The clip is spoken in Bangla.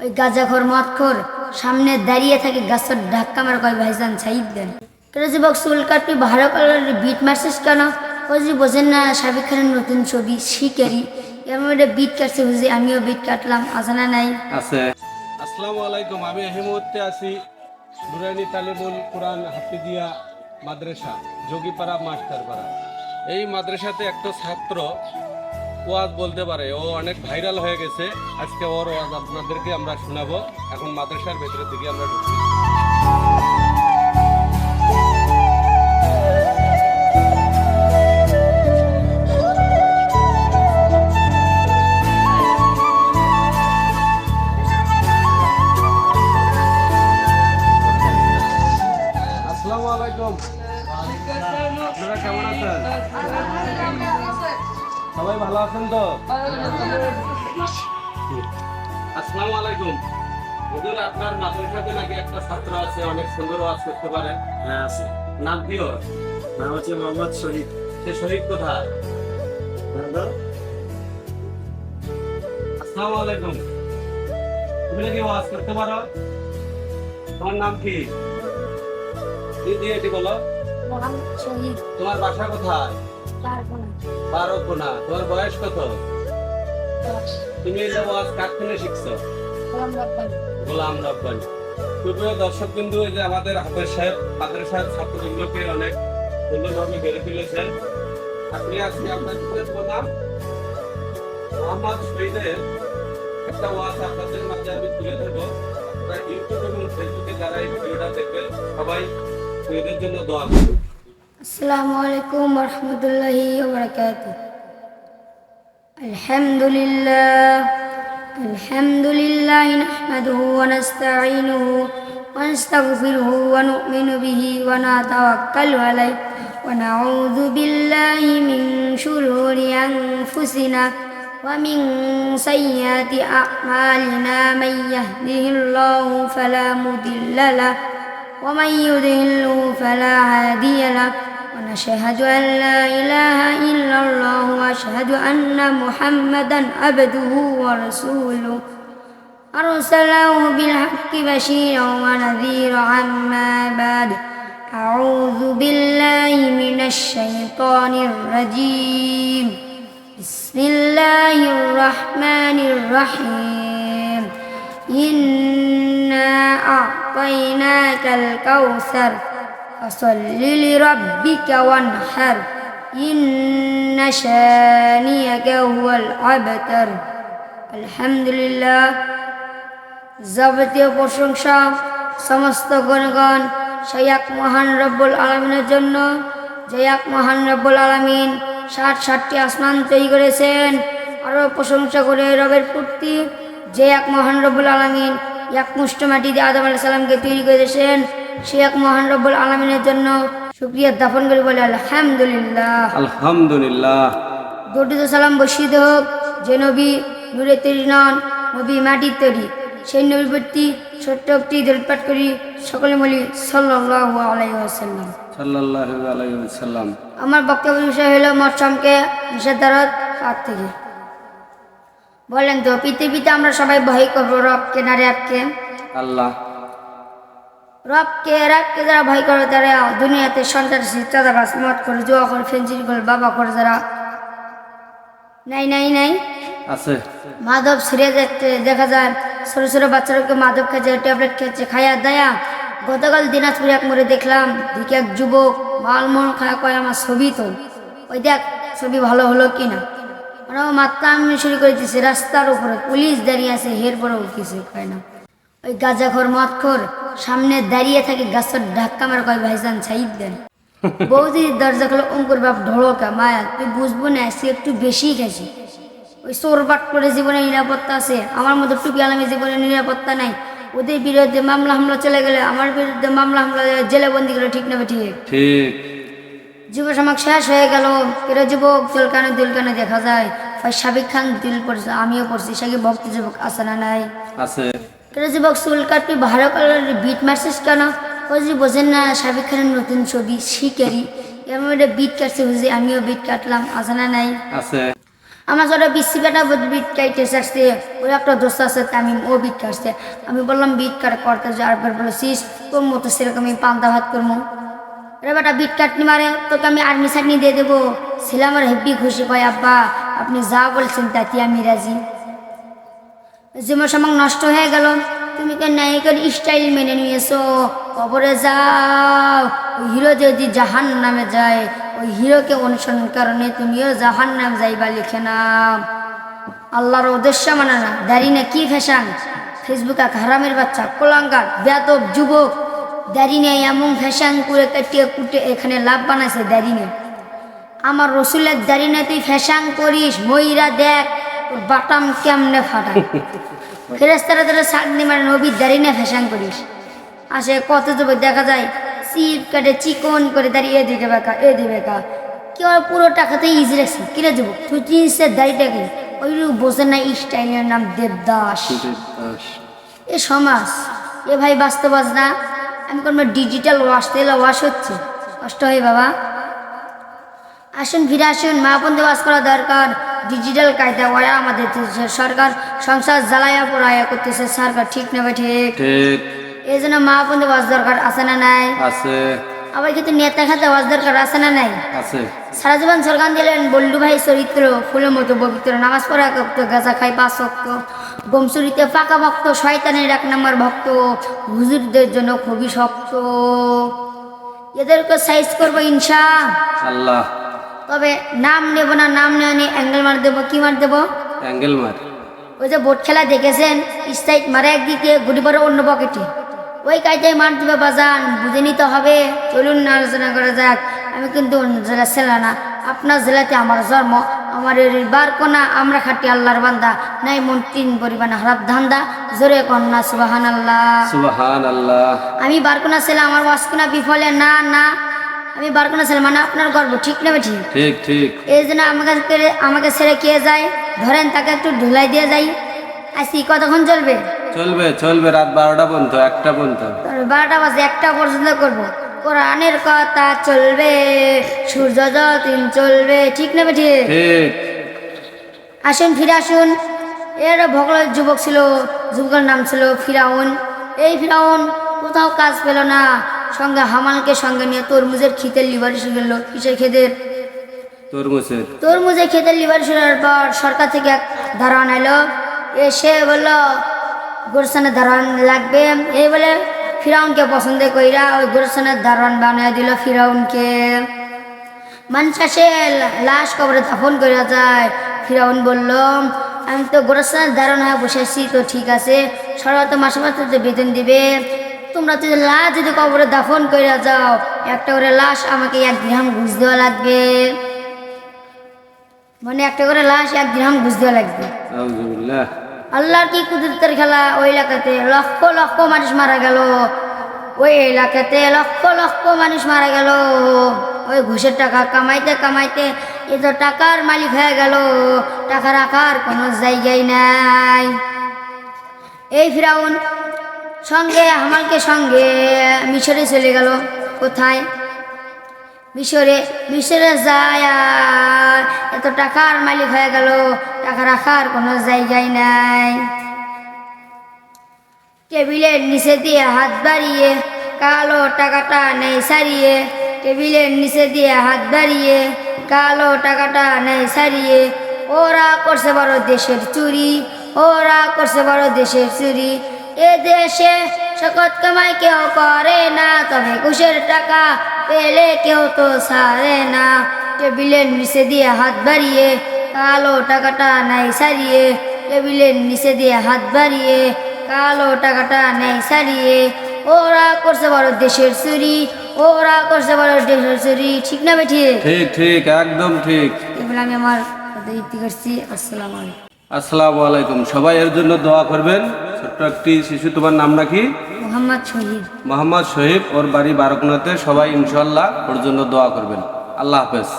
ওই গাঁজাখোর মদখোর সামনে দাঁড়িয়ে থাকে গাছের ধাক্কা মার কয় ভাইজান সাইদ দেন। কেন যুবক চুল কাটবি ভালো কালারের বিট মারছিস কেন? ওই যে বোঝেন না শাকিব খানের নতুন ছবি শিকারি, এমন একটা বিট কাটছে বুঝি, আমিও বিট কাটলাম, আছে না নাই? আছে। আসসালামু আলাইকুম। আমি এই মুহূর্তে আছি নুরানি তালিমুল কোরআন হাফিজিয়া মাদ্রাসা, যোগীপাড়া মাস্টারপাড়া। এই মাদ্রাসাতে একটা ছাত্র ওয়াজ বলতে পারে, ও অনেক ভাইরাল হয়ে গেছে। আজকে ওর ওয়াজ আপনাদেরকে আমরা শোনাবো। এখন মাদ্রাসার ভেতরের দিকে আমরা ঢুকছি। আসসালামু আলাইকুম। আপনারা কেমন আছেন? সবাই ভালো আছেন তো? আসসালামু আলাইকুম। হুজুর, আপনার মাদ্রাসাতে নাকি একটা ছাত্র আছে, অনেক সুন্দর ওয়াজ করতে পারে? হ্যাঁ আছে। নাম কি ওর? নাম হচ্ছে মোহাম্মদ শহীদ। সে শহীদ কোথায়? আসসালামু আলাইকুম। তুমি নাকি ওয়াজ করতে পারো? তোমার নাম কি? এটি বলো। মোহাম্মদ শহীদ। তোমার বাসা কোথায়? বারোকোনা। তোমার বয়স কত? তুমি এই যে ওয়াজ কার থেকে শিখছো? গোলাম রব্বানী। প্রিয় দর্শক বিন্দু, এই যে আমাদের হাফেজ সাহেব মাদ্রাসার ছাত্রবৃন্দকে অনেক সুন্দরভাবে গড়ে তুলেছেন। আপনি আজকে আপনার নাম মোহাম্মদ শহীদের একটা ওয়াজ আপনাদের মাঝে আমি তুলে ধরবো। আপনারা ইউটিউব এবং ফেসবুকে যারা এই ভিডিওটা দেখবেন সবাই শহীদের জন্য দোয়া করবেন। আসসালামু আলাইকুম ওয়া রাহমাতুল্লাহি ওয়া বারাকাতুহু। আলহামদুলিল্লাহ নাহমাদুহু ওয়া নাস্তাঈনুহু ওয়া নাস্তাগফিরুহু ওয়া নু'মিনু বিহি ওয়া নাতাওয়াক্কালু আলাইহি ওয়া নাউযু বিল্লাহি মিন শুরুরি আনফুসিনা ওয়া মিন সাইয়্যাতি আ'মালিনা মান ইয়াহদিহিল্লাহু ফালা মুদিল্লা লাহু ওয়া মান ইউদ্লিলহু ফালা হাদিয়া লাহু। ونشهد أن لا إله إلا الله وأشهد أن محمدا عبده ورسوله أرسله بالحق بشيرا ونذيرا. عما بعد، أعوذ بالله من الشيطان الرجيم. بسم الله الرحمن الرحيم. إنا أعطيناك الكوثر فصل لربك وانحر إن شانئك هو الأبتر. আলহামদুলিল্লাহ, যাবতীয় প্রশংসা সমস্ত গুণগান সেই এক মহান রব্বুল আলামিনের জন্য, যে এক মহান রব্বুল আলামিন 60টি আসমান তৈরি করেছেন। আরও প্রশংসা করে রবের প্রতি, যে এক মহান রব্বুল আলামিন এক মুষ্ঠ মাটি দিয়ে আদম আলাইহিস সালামকে তৈরি করেছেন। সে এক মহান রব্বুল আলামিনের জন্য শুকরিয়া জ্ঞাপন করে বলে আলহামদুলিল্লাহ। আলহামদুলিল্লাহ। দরুদ ও সালাম বর্ষিত হোক যে নবী নূরে তৈরি নন, নবী মাটির তৈরি, সেই নবীর প্রতি ছোট্ট একটি দরুদ পাঠ করি। সকলে বলি সাল্লাল্লাহু আলাইহি ওয়াসাল্লাম। সাল্লাল্লাহু আলাইহি ওয়াসাল্লাম। আমার বক্তব্যের বিষয় হলো মদ সম্পর্কে নিষেধাজ্ঞার হাত থেকে। বলেন তো, পৃথিবীতে আমরা সবাই ভয় করবো রবকে না রবকে? আল্লাহ। রবকে যারা ভয় করে তারা দুনিয়াতে সন্ত্রাসী, চাঁদাবাজ, মদ করে, জুয়া করে, ফেন্সিং করে, বাবা করে যারা নাই নাই নাই আছে। মাদক ছিঁড়ে যাচ্ছে, দেখা যায় ছোট ছোট বাচ্চাদেরকে মাদক খেয়েছে, ট্যাবলেট খেয়েছে, খাইয়া দায়া। গতকাল দিনাজপুরে এক মোড়ে দেখলাম, দিকে এক যুবক মালমোহন খায়া কয় আমার ছবি তো, ওই দেখ ছবি ভালো হলো কিনা। মানে ও মাত্রা আমি শুরু করে দিচ্ছে, রাস্তার উপরে পুলিশ দাঁড়িয়ে আছে, হের পরেও কিছু খায় না। ওই গাঁজাখোর মদখোর সামনে দাঁড়িয়ে থাকে গাছের ধাক্কা মার কয় ভাইজান সাইদ দেন। বৌদির দরজা খোলো, অঙ্কুর বাপ ঢোকা মায়া, তুই বুঝবো না সে একটু বেশি গেছি। ওই চোরবাট করে জীবনে নিরাপত্তা আছে, আমার মতো টুপি আলামী জীবনে নিরাপত্তা নাই। ওদের বিরুদ্ধে মামলা হামলা চলে গেলে, আমার বিরুদ্ধে মামলা হামলা জেলে বন্দি গেলে ঠিক না? ঠিক ঠিক। যুব সমাজ শেষ হয়ে গেল। কেরা যুবক চুলকানে দুলকানে দেখা যায়। শাকিব খান দিল পড়ছে, আমিও পড়ছি। সাকিব ভক্ত যুবক আছে না নাই? আছে। কেরা যুবক চুল কাটবি ভালো কালারের বিট মারছিস কেন? ওই যে বোঝেন না শাকিব খানের নতুন ছবি শিকারি, এমন একটা বিট কাটছে বুঝি, আমিও বিট কাটলাম, আছে না নাই? আছে। আমার ছোট বিসি বেটা বিট কাটতে আসছে, ওই একটা দোস্ত আছে তামিম, ও বিট কাটছে। আমি বললাম বিট কাট করতে যাওয়ার বলেছিস তোর মতো সেরকম আমি পান্তা ভাত করবো। রে বেটা বিট কাটনি মারে তোকে আমি আর্মি চাটনি দিয়ে দেবো। ছেলে আমার হেব্বি খুশি, কয় আব্বা আপনি যা বলছেন তাতে আমি রাজি। জীবন সমাং নষ্ট হয়ে গেল, তুমি কেন নায়িকার স্টাইল মেনে নিয়েছো? কবরে যাও, ওই হিরো যদি জাহান নামে যায় ওই হিরোকে অনুসরণ কারণে তুমিও জাহান নাম যাইবা লিখে নাম। আল্লাহর উদ্দেশ্য মানে না, দাড়ি না কি ফ্যাশন? ফেসবুকে হারামের বাচ্চা কোলাঙ্গার বেয়াদব যুবক দাড়ি নেই এমন ফ্যাশন করে কাটিয়ে কুটে এখানে লাভ বানাইছে দাড়ি নেই। আমার রসুলের দাড়ি নেই তুই ফ্যাশন করিস, ময়রা দেখ তোর বাটাম কেমনে ফাটায়। ফেরেস্তারা তোরা সাগনি মানে নবীর দাড়ি নিয়ে ফ্যাশন করিস। আসে কত যুবক দেখা যায় চিপ কাটে চিকন করে দাঁড়িয়ে এদিকে বেকা এদিকে বেকা, কেউ পুরো টাকাতে ইজি রাখছে। কিরে যুবক তুই জিনিসের দাড়িটাকে ওই বোঝে না, স্টাইলের নাম দেবদাস। এ সমাজ এ ভাই বাস্তবাজ না। আমি কোনো ডিজিটাল ওয়াশ তেলে ওয়াশ হচ্ছে, কষ্ট হয় বাবা। আসুন ফিরে আসুন, মা বন্ধু ওয়াশ করা দরকার। ডিজিটাল কায়দা ওরা আমাদের দেশের সরকার সংসার জ্বালায়া পোড়ায়া করতেছে সরকার, ঠিক না ভাই? ঠিক ঠিক। এই জন্য মা বন্ধু ওয়াশ দরকার আছে না নাই? আছে। আবার কিন্তু নেতা খাতে ওয়াশ দরকার আছে না নাই? আছে। সারা জীবন সরকার দিলেন বল্লু ভাই চরিত্র ফুলের মতো পবিত্র, নামাজ পড়া ভক্ত, গাঁজা খাই 5 ওয়াক্ত, বংশুরিতে পাকা ভক্ত, শয়তানের 1 নম্বর ভক্ত, হুজুরদের জন্য খুবই শক্ত। এদেরকে সাইজ করবো ইনশা আল্লাহ। তবে নাম নেব না, নাম নেওয়া নিয়ে অ্যাঙ্গেল মার দেবো। কি মার দেবো? অ্যাঙ্গেল মার। ওই যে বোট খেলা দেখেছেন, স্ট্রাইক মারে একদিকে গুলি পরে অন্য পকেটে, ওই কায়দায় মার দিবে বাজান, বুঝে নিতে হবে। চলুন না আলোচনা করা যাক। আমি কিন্তু অন্য জেলার ছেলে না, আপনার জেলাতে আমার জন্ম, আমার বারকোনা, আমরা খাটি আল্লাহর বান্দা, নাই মন 3 পরিমাণ হারাপ ধান্দা, জোরে কন্যা সুবাহান আল্লাহ। সুবহানাল্লাহ। আমি বারকোনা ছেলে, আমার ওয়াসকোনা বিফলে না না, আমি বারকোনা ছেলে মানে আপনার গর্ব, ঠিক না বেঠি? ঠিক ঠিক। এই জন্য আমাকে ছেড়ে কে যায়, ধরেন তাকে একটু ঢুলাই দিয়ে যাই। আসি কতক্ষণ চলবে? চলবে চলবে রাত 12টা পর্যন্ত, 1টা পর্যন্ত। 12টা বাজে 1টা পর্যন্ত করবো। কোরআনের কথা চলবে, সূর্য যতদিন চলবে, ঠিক না বেঠি? ঠিক। আসুন ফিরে আসুন। এর ভগলের যুবক ছিল, যুবকের নাম ছিল ফিরাউন। এই ফিরাউন কোথাও কাজ পেল না, সঙ্গে হামালকে সঙ্গে নিয়ে তরমুজের ক্ষেতের লিবারিশ গেল। কিসের ক্ষেতের? তরমুজের ক্ষেতের লিবারিশ হওয়ার পর সরকার থেকে এক দারোয়ান এলো, এসে বলল গোরস্থানের দারোয়ান লাগবে। এই বলে ফিরাউনকে পছন্দ কইরা ওই গোরস্থানের দারোয়ান বানিয়ে দিল ফিরাউনকে। মানুষ আসে লাশ কবরে দাফন করে যায়। ফিরাউন বলল আমি তো গোরস্থানের দারোয়ান হয়ে বসে আছি, তো ঠিক আছে, সরকার তো মাসে মাসে বেতন দিবে, তোমরা যদি লাশ যদি কবরে দাফন করে যাও, একটা করে লাশ আমাকে 1 দিরহাম ঘুষ দেওয়া লাগবে। মানে একটা করে লাশ 1 দিরহাম ঘুষ দেওয়া লাগবে। আউযুবিল্লাহ। আল্লাহর কি কুদরতের খেলা! ওই এলাকাতে লক্ষ লক্ষ মানুষ মারা গেল, ওই এলাকাতে লক্ষ লক্ষ মানুষ মারা গেল। ওই ঘুষের টাকা কামাইতে কামাইতে এ তো টাকার মালিক হয়ে গেল, টাকা রাখার কোনো জায়গায় নাই। এই ফিরাউন সঙ্গে হামালকে সঙ্গে মিশরে চলে গেল। কোথায়? মিশরে। মিশরে যায় আর এত টাকার মালিক হয়ে গেল, টাকা রাখার কোনো জায়গায় নাই। টেবিলের নিচে দিয়ে হাত বাড়িয়ে কালো টাকাটা নেই সারিয়ে, টেবিলের নিচে দিয়ে হাত বাড়িয়ে কালো টাকাটা নেই সারিয়ে, ওরা করছে বড় দেশের চুরি, ওরা করছে বড় দেশের চুরি। এ দেশে শকত কামাই কেউ করে না, তবে ঘুষের টাকা পেলে কেউ তো ছাড়ে না। টেবিলের নিচে দিয়ে হাত বাড়িয়ে কালো টাকাটা নাই সারিয়ে, টেবিলের নিচে দিয়ে হাত বাড়িয়ে কালো টাকাটা নেই সারিয়ে, ওরা করছে বড় দেশের চুরি, ওরা করছে বড় দেশের চুরি, ঠিক না বেঠি? ঠিক ঠিক, একদম ঠিক। এগুলো আমি আমার ইতি করছি। আসসালামু আলাইকুম। আসসালামু আলাইকুম। সবাই এর জন্য দোয়া করবেন। ছোট্ট একটি শিশু, তোমার নাম নাকি? মোহাম্মদ শহীদ। মোহাম্মদ শহীদ, ওর বাড়ি বারকোনাতে। সবাই ইনশাআল্লাহ ওর জন্য দোয়া করবেন। আল্লাহ হাফেজ।